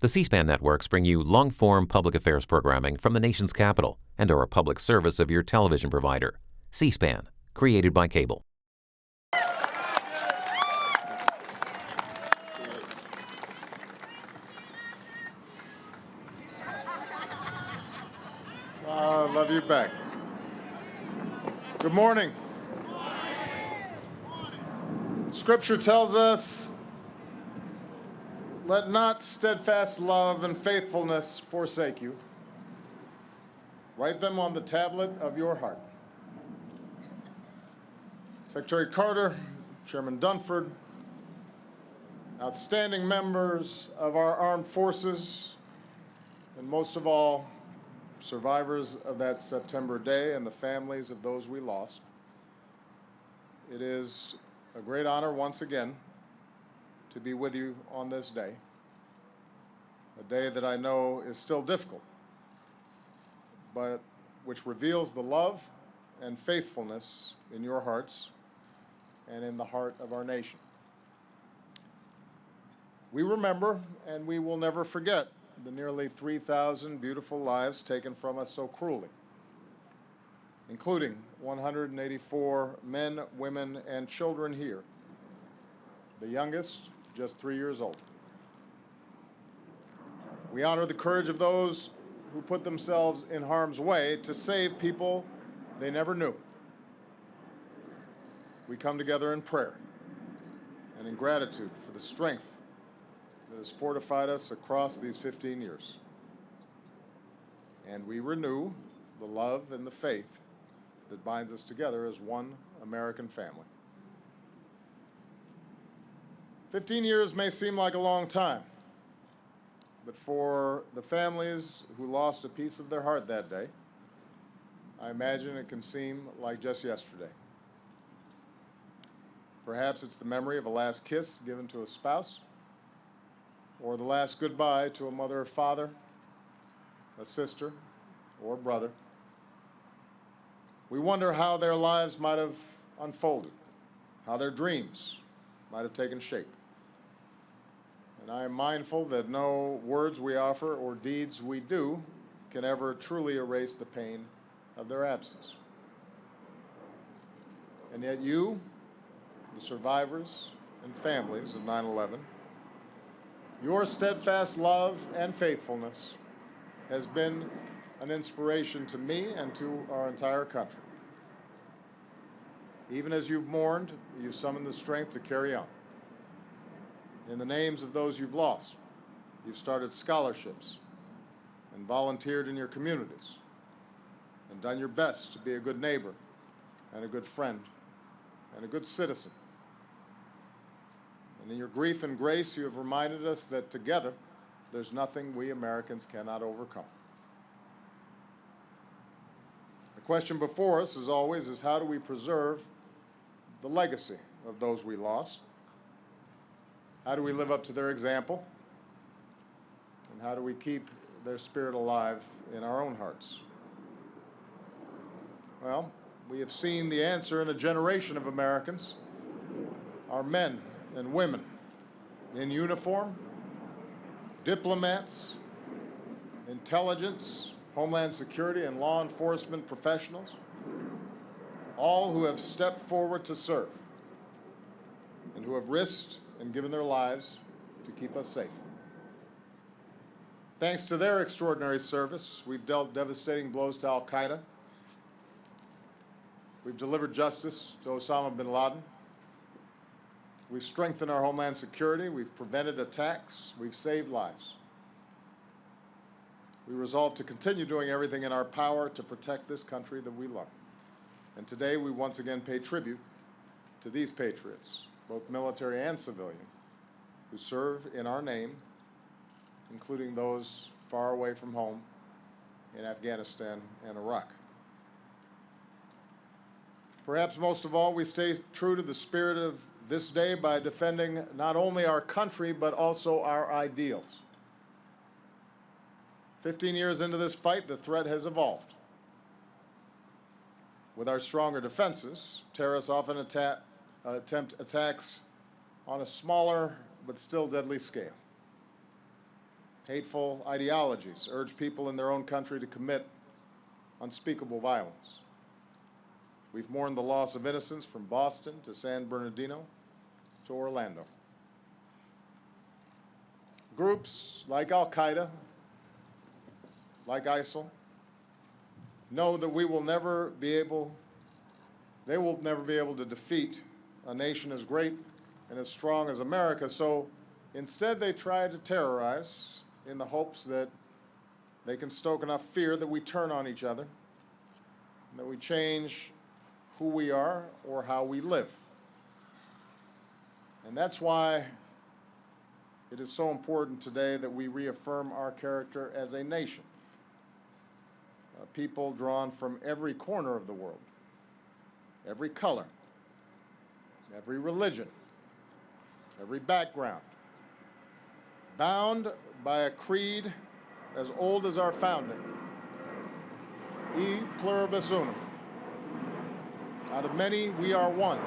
The C-SPAN networks bring you long-form public affairs programming from the nation's capital and are a public service of your television provider. C-SPAN, created by cable. Love you back. Good morning. Scripture tells us, let not steadfast love and faithfulness forsake you. Write them on the tablet of your heart. Secretary Carter, Chairman Dunford, outstanding members of our armed forces, and most of all, survivors of that September day and the families of those we lost. It is a great honor once again to be with you on this day, a day that I know is still difficult, but which reveals the love and faithfulness in your hearts and in the heart of our nation. We remember and we will never forget the nearly 3,000 beautiful lives taken from us so cruelly, including 184 men, women, and children here, the youngest just 3 years old. We honor the courage of those who put themselves in harm's way to save people they never knew. We come together in prayer and in gratitude for the strength that has fortified us across these 15 years. And we renew the love and the faith that binds us together as one American family. 15 years may seem like a long time, but for the families who lost a piece of their heart that day, I imagine it can seem like just yesterday. Perhaps it's the memory of a last kiss given to a spouse, or the last goodbye to a mother or father, a sister or brother. We wonder how their lives might have unfolded, how their dreams might have taken shape. And I am mindful that no words we offer or deeds we do can ever truly erase the pain of their absence. And yet you, the survivors and families of 9/11, your steadfast love and faithfulness has been an inspiration to me and to our entire country. Even as you've mourned, you've summoned the strength to carry on. In the names of those you've lost, you've started scholarships and volunteered in your communities and done your best to be a good neighbor and a good friend and a good citizen. And in your grief and grace, you have reminded us that together, there's nothing we Americans cannot overcome. The question before us, as always, is how do we preserve the legacy of those we lost? How do we live up to their example? And how do we keep their spirit alive in our own hearts? Well, we have seen the answer in a generation of Americans, our men and women in uniform, diplomats, intelligence, Homeland Security, and law enforcement professionals, all who have stepped forward to serve and who have risked and given their lives to keep us safe. Thanks to their extraordinary service, we've dealt devastating blows to al-Qaeda. We've delivered justice to Osama bin Laden. We've strengthened our Homeland Security. We've prevented attacks. We've saved lives. We resolve to continue doing everything in our power to protect this country that we love. And today we once again pay tribute to these patriots, both military and civilian, who serve in our name, including those far away from home in Afghanistan and Iraq. Perhaps most of all, we stay true to the spirit of this day by defending not only our country, but also our ideals. 15 years into this fight, the threat has evolved. With our stronger defenses, terrorists often attempt attacks on a smaller but still deadly scale. hateful ideologies urge people in their own country to commit unspeakable violence. We've mourned the loss of innocence from Boston to San Bernardino to Orlando. Groups like Al-Qaeda, like ISIL, know that they will never be able to defeat a nation as great and as strong as America, so instead they try to terrorize in the hopes that they can stoke enough fear that we turn on each other, that we change who we are or how we live. And that's why it is so important today that we reaffirm our character as a nation. People drawn from every corner of the world, every color, every religion, every background, bound by a creed as old as our founding, E pluribus unum. Out of many, we are one.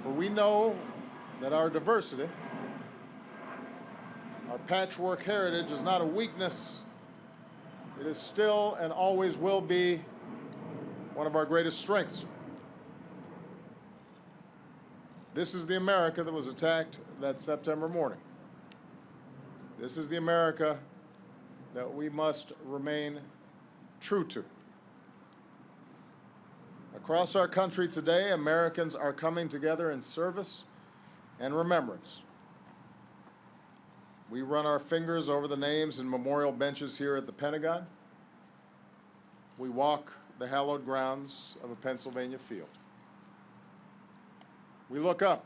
For we know that our diversity, our patchwork heritage, is not a weakness. It is still and always will be one of our greatest strengths. This is the America that was attacked that September morning. This is the America that we must remain true to. Across our country today, Americans are coming together in service and remembrance. We run our fingers over the names and memorial benches here at the Pentagon. We walk the hallowed grounds of a Pennsylvania field. We look up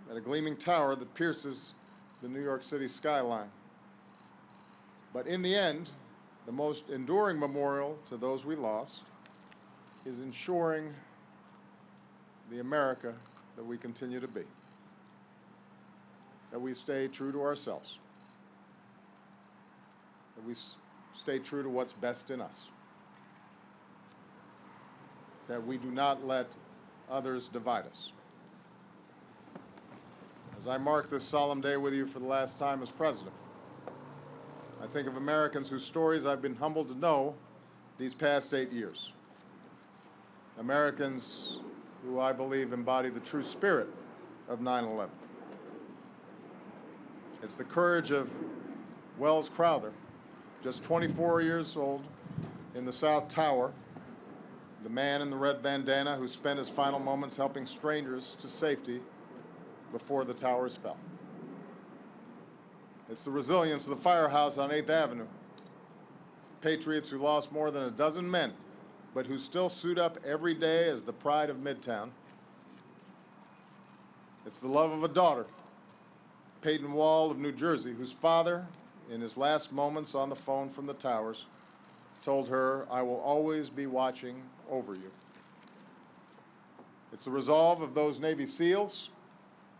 at a gleaming tower that pierces the New York City skyline. But in the end, the most enduring memorial to those we lost is ensuring the America that we continue to be, that we stay true to ourselves, that we stay true to what's best in us, that we do not let others divide us. As I mark this solemn day with you for the last time as president, I think of Americans whose stories I've been humbled to know these past 8 years. Americans who I believe embody the true spirit of 9/11. It's the courage of Wells Crowther, just 24 years old, in the South Tower, the man in the red bandana who spent his final moments helping strangers to safety before the towers fell. It's the resilience of the firehouse on 8th Avenue, patriots who lost more than a dozen men, but who still suit up every day as the pride of Midtown. It's the love of a daughter, Peyton Wall of New Jersey, whose father, in his last moments on the phone from the towers, told her, "I will always be watching over you." It's the resolve of those Navy SEALs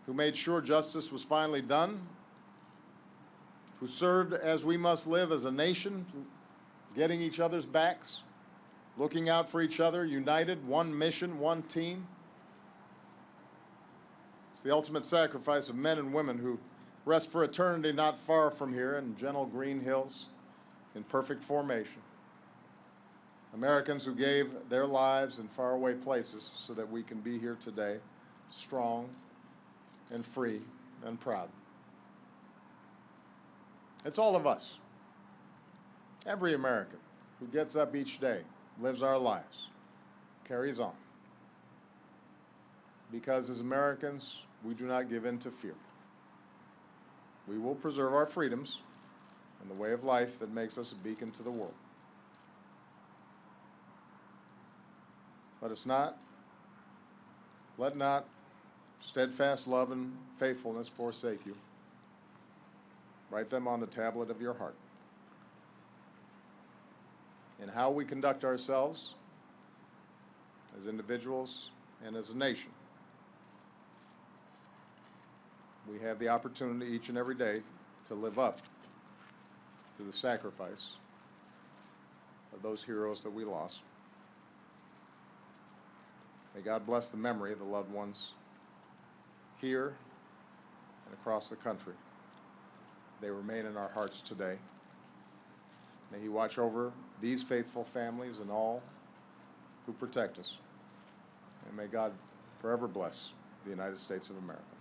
who made sure justice was finally done, who served as we must live as a nation, getting each other's backs, looking out for each other, united, one mission, one team. It's the ultimate sacrifice of men and women who rest for eternity not far from here in gentle green hills in perfect formation. Americans who gave their lives in faraway places so that we can be here today, strong and free and proud. It's all of us, every American who gets up each day, lives our lives, carries on. Because as Americans, we do not give in to fear. We will preserve our freedoms and the way of life that makes us a beacon to the world. Let not steadfast love and faithfulness forsake you. Write them on the tablet of your heart. In how we conduct ourselves as individuals and as a nation, we have the opportunity each and every day to live up to the sacrifice of those heroes that we lost. May God bless the memory of the loved ones here and across the country. They remain in our hearts today. May He watch over these faithful families and all who protect us. And may God forever bless the United States of America.